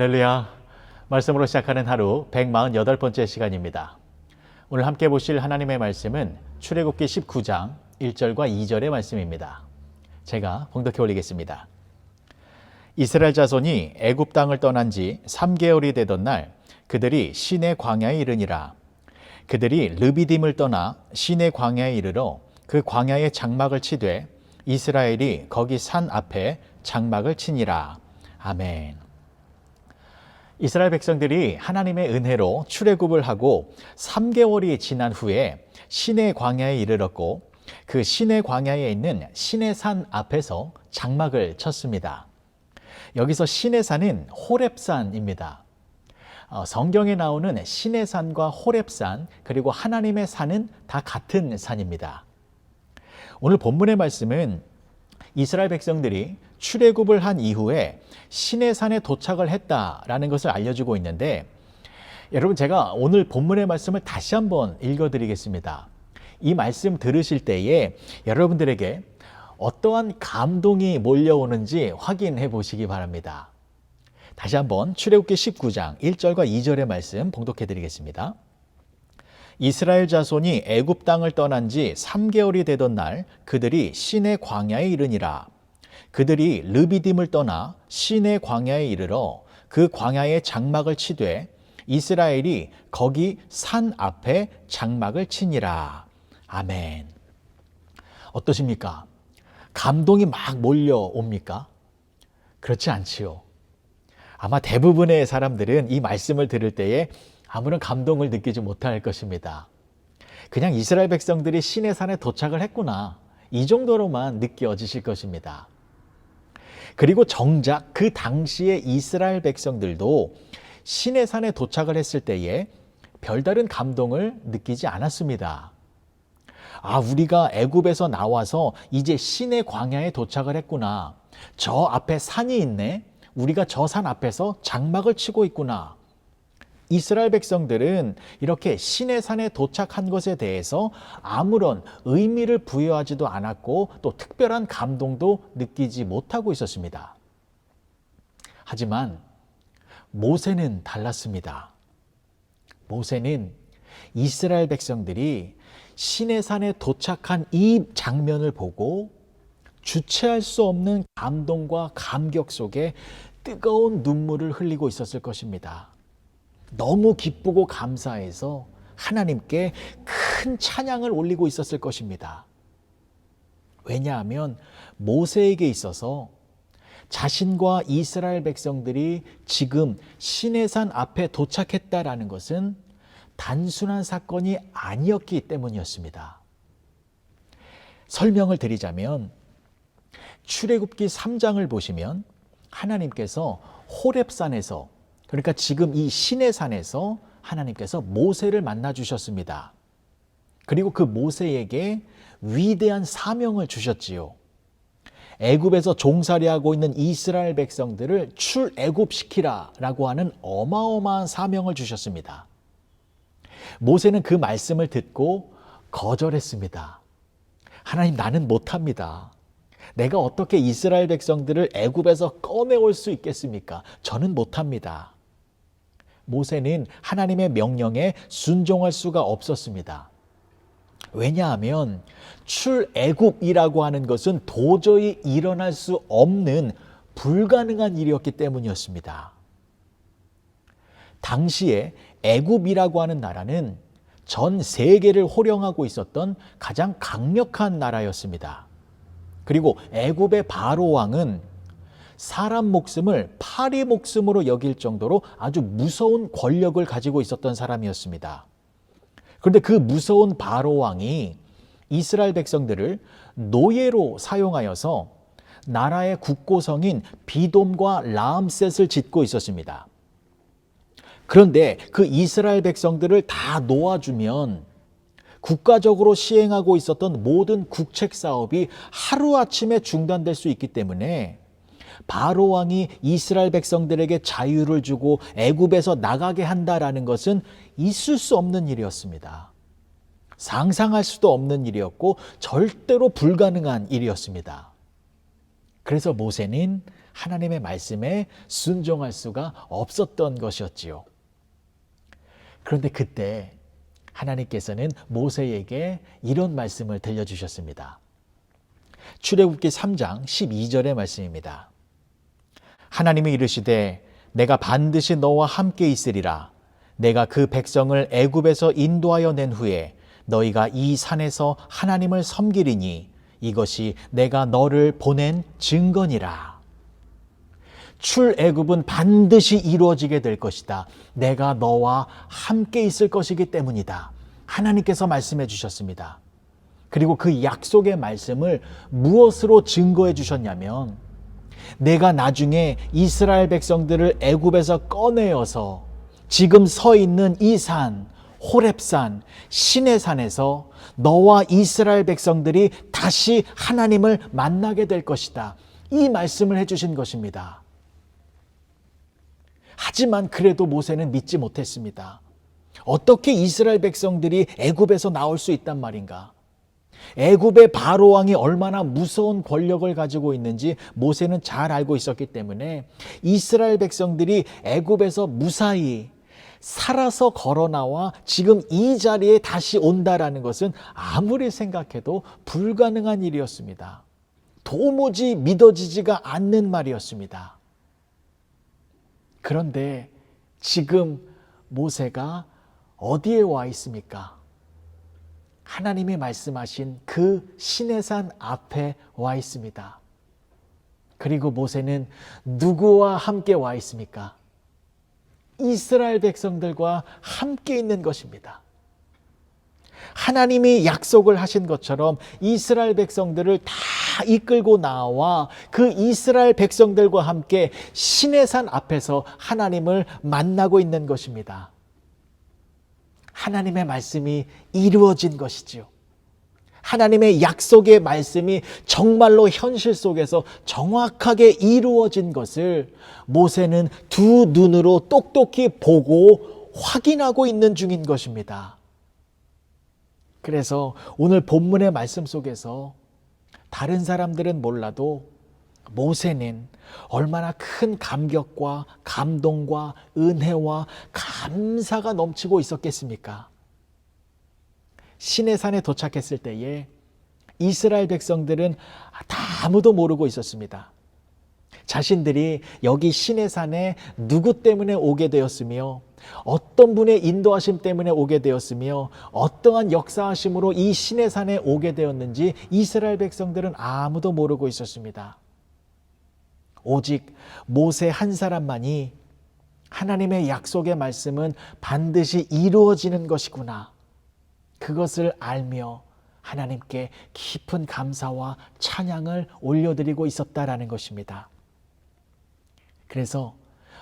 할렐루야. 말씀으로 시작하는 하루 148번째 시간입니다. 오늘 함께 보실 하나님의 말씀은 출애굽기 19장 1절과 2절의 말씀입니다. 제가 봉독해 올리겠습니다. 이스라엘 자손이 애굽 땅을 떠난 지 3개월이 되던 날 그들이 시내 광야에 이르니라. 그들이 르비딤을 떠나 시내 광야에 이르러 그 광야에 장막을 치되 이스라엘이 거기 산 앞에 장막을 치니라. 아멘. 이스라엘 백성들이 하나님의 은혜로 출애굽을 하고 3개월이 지난 후에 시내 광야에 이르렀고 그 시내 광야에 있는 시내산 앞에서 장막을 쳤습니다. 여기서 시내산은 호렙산입니다. 성경에 나오는 시내산과 호렙산 그리고 하나님의 산은 다 같은 산입니다. 오늘 본문의 말씀은 이스라엘 백성들이 출애굽을 한 이후에 시내산에 도착을 했다라는 것을 알려주고 있는데, 여러분, 제가 오늘 본문의 말씀을 다시 한번 읽어드리겠습니다. 이 말씀 들으실 때에 여러분들에게 어떠한 감동이 몰려오는지 확인해 보시기 바랍니다. 다시 한번 출애굽기 19장 1절과 2절의 말씀 봉독해 드리겠습니다. 이스라엘 자손이 애굽 땅을 떠난 지 3개월이 되던 날 그들이 시내 광야에 이르니라. 그들이 르비딤을 떠나 시내 광야에 이르러 그 광야에 장막을 치되 이스라엘이 거기 산 앞에 장막을 치니라. 아멘. 어떠십니까? 감동이 막 몰려옵니까? 그렇지 않지요. 아마 대부분의 사람들은 이 말씀을 들을 때에 아무런 감동을 느끼지 못할 것입니다. 그냥 이스라엘 백성들이 시내산에 도착을 했구나, 이 정도로만 느껴지실 것입니다. 그리고 정작 그 당시에 이스라엘 백성들도 시내산에 도착을 했을 때에 별다른 감동을 느끼지 않았습니다. 우리가 애굽에서 나와서 이제 시내 광야에 도착을 했구나. 저 앞에 산이 있네. 우리가 저 산 앞에서 장막을 치고 있구나. 이스라엘 백성들은 이렇게 시내산에 도착한 것에 대해서 아무런 의미를 부여하지도 않았고 또 특별한 감동도 느끼지 못하고 있었습니다. 하지만 모세는 달랐습니다. 모세는 이스라엘 백성들이 시내산에 도착한 이 장면을 보고 주체할 수 없는 감동과 감격 속에 뜨거운 눈물을 흘리고 있었을 것입니다. 너무 기쁘고 감사해서 하나님께 큰 찬양을 올리고 있었을 것입니다. 왜냐하면 모세에게 있어서 자신과 이스라엘 백성들이 지금 시내산 앞에 도착했다라는 것은 단순한 사건이 아니었기 때문이었습니다. 설명을 드리자면 출애굽기 3장을 보시면 하나님께서 호렙산에서, 그러니까 지금 이 시내산에서 하나님께서 모세를 만나 주셨습니다. 그리고 그 모세에게 위대한 사명을 주셨지요. 애굽에서 종살이하고 있는 이스라엘 백성들을 출애굽시키라라고 하는 어마어마한 사명을 주셨습니다. 모세는 그 말씀을 듣고 거절했습니다. 하나님, 나는 못합니다. 내가 어떻게 이스라엘 백성들을 애굽에서 꺼내올 수 있겠습니까? 저는 못합니다. 모세는 하나님의 명령에 순종할 수가 없었습니다. 왜냐하면 출애굽이라고 하는 것은 도저히 일어날 수 없는 불가능한 일이었기 때문이었습니다. 당시에 애굽이라고 하는 나라는 전 세계를 호령하고 있었던 가장 강력한 나라였습니다. 그리고 애굽의 바로 왕은 사람 목숨을 파리 목숨으로 여길 정도로 아주 무서운 권력을 가지고 있었던 사람이었습니다. 그런데 그 무서운 바로 왕이 이스라엘 백성들을 노예로 사용하여서 나라의 국고성인 비돔과 라암셋을 짓고 있었습니다. 그런데 그 이스라엘 백성들을 다 놓아주면 국가적으로 시행하고 있었던 모든 국책 사업이 하루아침에 중단될 수 있기 때문에 바로 왕이 이스라엘 백성들에게 자유를 주고 애굽에서 나가게 한다라는 것은 있을 수 없는 일이었습니다. 상상할 수도 없는 일이었고 절대로 불가능한 일이었습니다. 그래서 모세는 하나님의 말씀에 순종할 수가 없었던 것이었지요. 그런데 그때 하나님께서는 모세에게 이런 말씀을 들려주셨습니다. 출애굽기 3장 12절의 말씀입니다. 하나님이 이르시되 내가 반드시 너와 함께 있으리라. 내가 그 백성을 애굽에서 인도하여 낸 후에 너희가 이 산에서 하나님을 섬기리니 이것이 내가 너를 보낸 증거니라. 출애굽은 반드시 이루어지게 될 것이다. 내가 너와 함께 있을 것이기 때문이다. 하나님께서 말씀해 주셨습니다. 그리고 그 약속의 말씀을 무엇으로 증거해 주셨냐면 내가 나중에 이스라엘 백성들을 애굽에서 꺼내어서 지금 서 있는 이 산, 호렙산, 시내산에서 너와 이스라엘 백성들이 다시 하나님을 만나게 될 것이다. 이 말씀을 해주신 것입니다. 하지만 그래도 모세는 믿지 못했습니다. 어떻게 이스라엘 백성들이 애굽에서 나올 수 있단 말인가? 애굽의 바로 왕이 얼마나 무서운 권력을 가지고 있는지 모세는 잘 알고 있었기 때문에 이스라엘 백성들이 애굽에서 무사히 살아서 걸어 나와 지금 이 자리에 다시 온다라는 것은 아무리 생각해도 불가능한 일이었습니다. 도무지 믿어지지가 않는 말이었습니다. 그런데 지금 모세가 어디에 와 있습니까? 하나님이 말씀하신 그 시내산 앞에 와 있습니다. 그리고 모세는 누구와 함께 와 있습니까? 이스라엘 백성들과 함께 있는 것입니다. 하나님이 약속을 하신 것처럼 이스라엘 백성들을 다 이끌고 나와 그 이스라엘 백성들과 함께 시내산 앞에서 하나님을 만나고 있는 것입니다. 하나님의 말씀이 이루어진 것이지요. 하나님의 약속의 말씀이 정말로 현실 속에서 정확하게 이루어진 것을 모세는 두 눈으로 똑똑히 보고 확인하고 있는 중인 것입니다. 그래서 오늘 본문의 말씀 속에서 다른 사람들은 몰라도 모세는 얼마나 큰 감격과 감동과 은혜와 감사가 넘치고 있었겠습니까? 시내산에 도착했을 때에 이스라엘 백성들은 다 아무도 모르고 있었습니다. 자신들이 여기 시내산에 누구 때문에 오게 되었으며 어떤 분의 인도하심 때문에 오게 되었으며 어떠한 역사하심으로 이 시내산에 오게 되었는지 이스라엘 백성들은 아무도 모르고 있었습니다. 오직 모세 한 사람만이 하나님의 약속의 말씀은 반드시 이루어지는 것이구나, 그것을 알며 하나님께 깊은 감사와 찬양을 올려드리고 있었다라는 것입니다. 그래서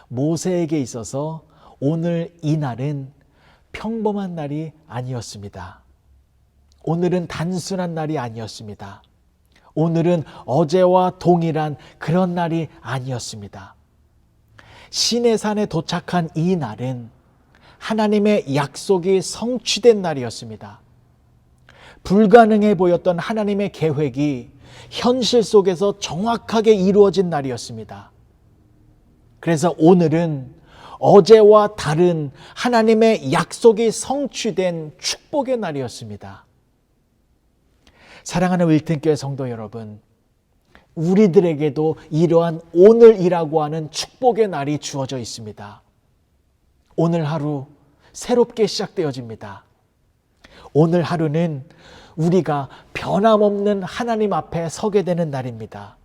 모세에게 있어서 오늘 이 날은 평범한 날이 아니었습니다. 오늘은 단순한 날이 아니었습니다. 오늘은 어제와 동일한 그런 날이 아니었습니다. 시내산에 도착한 이 날은 하나님의 약속이 성취된 날이었습니다. 불가능해 보였던 하나님의 계획이 현실 속에서 정확하게 이루어진 날이었습니다. 그래서 오늘은 어제와 다른 하나님의 약속이 성취된 축복의 날이었습니다. 사랑하는 윌튼교회 성도 여러분, 우리들에게도 이러한 오늘이라고 하는 축복의 날이 주어져 있습니다. 오늘 하루 새롭게 시작되어집니다. 오늘 하루는 우리가 변함없는 하나님 앞에 서게 되는 날입니다.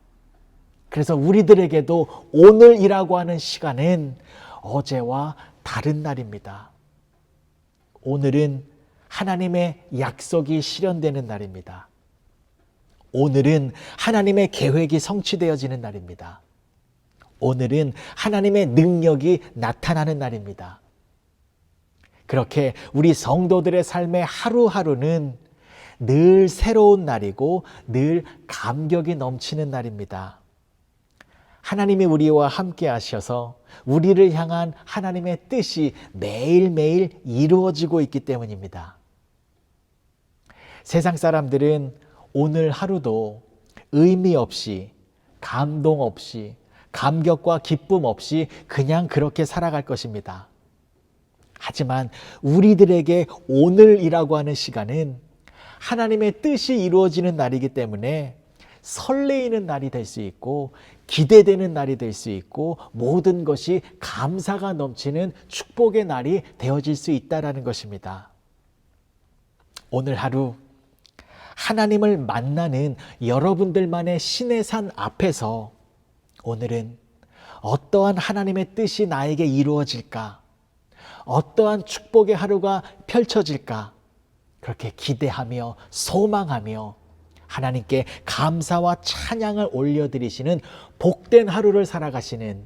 그래서 우리들에게도 오늘이라고 하는 시간은 어제와 다른 날입니다. 오늘은 하나님의 약속이 실현되는 날입니다. 오늘은 하나님의 계획이 성취되어지는 날입니다. 오늘은 하나님의 능력이 나타나는 날입니다. 그렇게 우리 성도들의 삶의 하루하루는 늘 새로운 날이고 늘 감격이 넘치는 날입니다. 하나님이 우리와 함께 하셔서 우리를 향한 하나님의 뜻이 매일매일 이루어지고 있기 때문입니다. 세상 사람들은 오늘 하루도 의미 없이, 감동 없이, 감격과 기쁨 없이 그냥 그렇게 살아갈 것입니다. 하지만 우리들에게 오늘이라고 하는 시간은 하나님의 뜻이 이루어지는 날이기 때문에 설레이는 날이 될 수 있고 기대되는 날이 될 수 있고 모든 것이 감사가 넘치는 축복의 날이 되어질 수 있다는 것입니다. 오늘 하루 하나님을 만나는 여러분들만의 신의 산 앞에서 오늘은 어떠한 하나님의 뜻이 나에게 이루어질까? 어떠한 축복의 하루가 펼쳐질까? 그렇게 기대하며 소망하며 하나님께 감사와 찬양을 올려드리시는 복된 하루를 살아가시는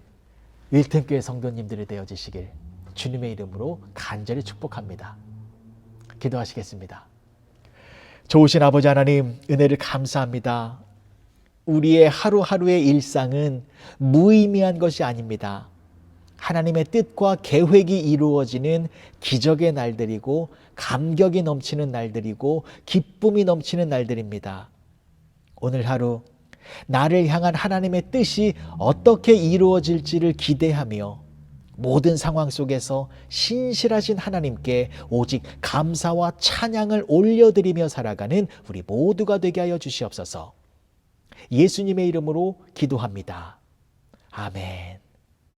윌튼교회 성도님들이 되어지시길 주님의 이름으로 간절히 축복합니다. 기도하시겠습니다. 좋으신 아버지 하나님, 은혜를 감사합니다. 우리의 하루하루의 일상은 무의미한 것이 아닙니다. 하나님의 뜻과 계획이 이루어지는 기적의 날들이고 감격이 넘치는 날들이고 기쁨이 넘치는 날들입니다. 오늘 하루 나를 향한 하나님의 뜻이 어떻게 이루어질지를 기대하며 모든 상황 속에서 신실하신 하나님께 오직 감사와 찬양을 올려드리며 살아가는 우리 모두가 되게 하여 주시옵소서. 예수님의 이름으로 기도합니다. 아멘.